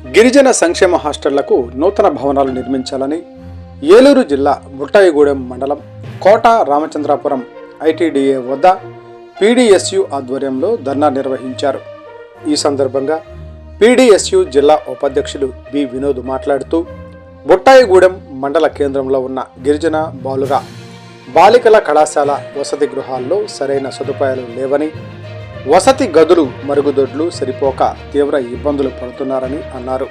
గిరిజన సంక్షేమ హాస్టళ్లకు నూతన భవనాలు నిర్మించాలని ఏలూరు జిల్లా బుట్టాయిగూడెం మండలం కోట రామచంద్రాపురం ఐటీడీఏ వద్ద పీడీఎస్యు ఆధ్వర్యంలో ధర్నా నిర్వహించారు. ఈ సందర్భంగా పీడీఎస్యు జిల్లా ఉపాధ్యక్షులు బి వినోద్ మాట్లాడుతూ బుట్టాయిగూడెం మండల కేంద్రంలో ఉన్న గిరిజన బాలికల కళాశాల వసతి గృహాల్లో సరైన సదుపాయాలు లేవని, వసతి గదులు మరుగుదొడ్లు సరిపోక తీవ్ర ఇబ్బందులు పడుతున్నారని అన్నారు.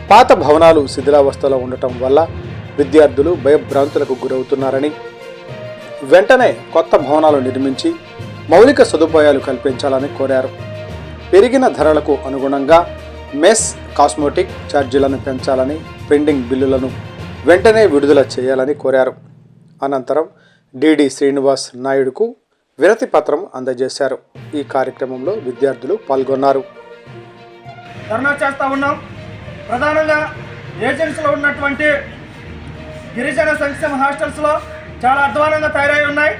పాత భవనాలు శిథిలావస్థలో ఉండటం వల్ల విద్యార్థులు భయభ్రాంతులకు గురవుతున్నారని, వెంటనే కొత్త భవనాలు నిర్మించి మౌలిక సదుపాయాలు కల్పించాలని కోరారు. పెరిగిన ధరలకు అనుగుణంగా మెస్, కాస్మోటిక్ ఛార్జీలను పెంచాలని, పెండింగ్ బిల్లులను వెంటనే విడుదల చేయాలని కోరారు. అనంతరం డిడి శ్రీనివాస్ నాయుడుకు వినతి పత్రం అందజేశారు. ఈ కార్యక్రమంలో విద్యార్థులు పాల్గొన్నారు. ధర్నా చేస్తూ ఉన్నాం. ప్రధానంగా ఏజెన్సీలో ఉన్నటువంటి గిరిజన సంక్షేమ హాస్టల్స్లో చాలా అధ్వానంగా తయారై ఉన్నాయి.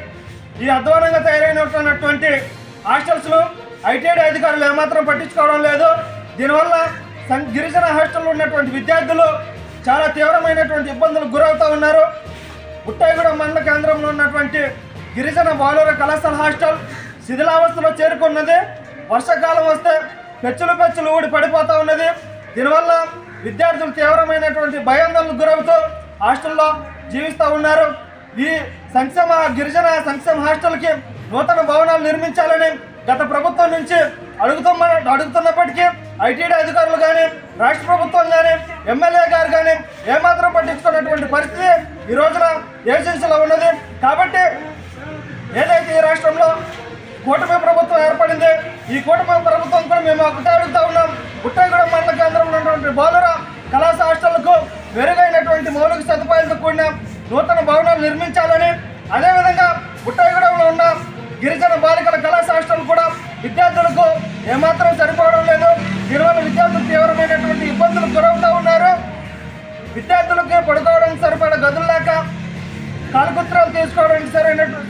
ఈ అధ్వానంగా తయారైనటువంటి హాస్టల్స్లో ఐటీడీ అధికారులు ఏమాత్రం పట్టించుకోవడం లేదు. దీనివల్ల గిరిజన హాస్టల్లో ఉన్నటువంటి విద్యార్థులు చాలా తీవ్రమైనటువంటి ఇబ్బందులకు గురవుతూ ఉన్నారు. బుట్టాయిగూడెం మండల కేంద్రంలో ఉన్నటువంటి గిరిజన బాలుర కళాశాల హాస్టల్ శిథిలావస్థలో చేరుకున్నది. వర్షాకాలం వస్తే పెచ్చులు ఊడి పడిపోతూ ఉన్నది. దీనివల్ల విద్యార్థులు తీవ్రమైనటువంటి భయాందోళనకు గురవుతూ హాస్టల్లో జీవిస్తూ ఉన్నారు. ఈ గిరిజన సంక్షేమ హాస్టల్కి నూతన భవనాలు నిర్మించాలని గత ప్రభుత్వం నుంచి అడుగుతున్నప్పటికీ ఐటీడీ అధికారులు కానీ, రాష్ట్ర ప్రభుత్వం కానీ, ఎమ్మెల్యే గారు కానీ ఏమాత్రం పట్టించుకున్నటువంటి పరిస్థితి ఈ రోజున ఏజెన్సీలో ఉన్నది. కాబట్టి ఏదైతే ఈ రాష్ట్రంలో కూటమి ప్రభుత్వం ఏర్పడింది, ఈ కూటమి ప్రభుత్వం కూడా మేము ఒకటే అడుగుతా ఉన్నాం. బుట్టాయిగూడెం మండల కేంద్రంలో ఉన్నటువంటి బాలుర కళాశాల హాస్టళ్లకు మెరుగైనటువంటి మౌలిక సదుపాయాలతో కూడిన నూతన భవనాలు నిర్మించాలని, అదేవిధంగా బుట్టాయిగూడెంలో ఉన్న గిరిజన బాలికల కళాశాల హాస్టల్ కూడా విద్యార్థులకు ఏమాత్రం సరిపోవడం లేదు. దీనివల్ల విద్యార్థులు తీవ్రమైనటువంటి ఇబ్బందులకు గురవుతూ ఉన్నారు. విద్యార్థులకి పడుకోవడానికి సరిపడ గదులు లేక, కాలకృత్యాలు తీసుకోవడానికి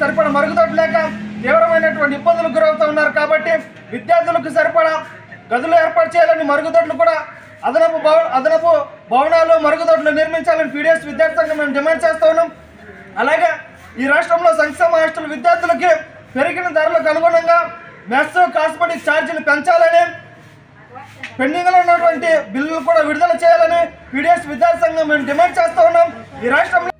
సరిపడ మరుగుదొడ్లు లేక తీవ్రమైనటువంటి ఇబ్బందులకు గురవుతూ ఉన్నారు. కాబట్టి విద్యార్థులకు సరిపడా గదులు ఏర్పాటు చేయాలని, మరుగుదొడ్లు కూడా అదనపు భవనాలు మరుగుదొడ్లు నిర్మించాలని పీడీఎస్ విద్యార్థి సంఘం మేము డిమాండ్ చేస్తూ ఉన్నాం. అలాగే ఈ రాష్ట్రంలో సంక్షేమ హాస్టల్ విద్యార్థులకి పెరిగిన ధరలకు అనుగుణంగా మెస్, కాస్మెటిక్ ఛార్జీలు పెంచాలని, పెండింగ్లో ఉన్నటువంటి బిల్లులు కూడా విడుదల చేయాలని పీడీఎస్ విద్యార్థి సంఘం మేము డిమాండ్ చేస్తూ ఉన్నాం. ఈ రాష్ట్రంలో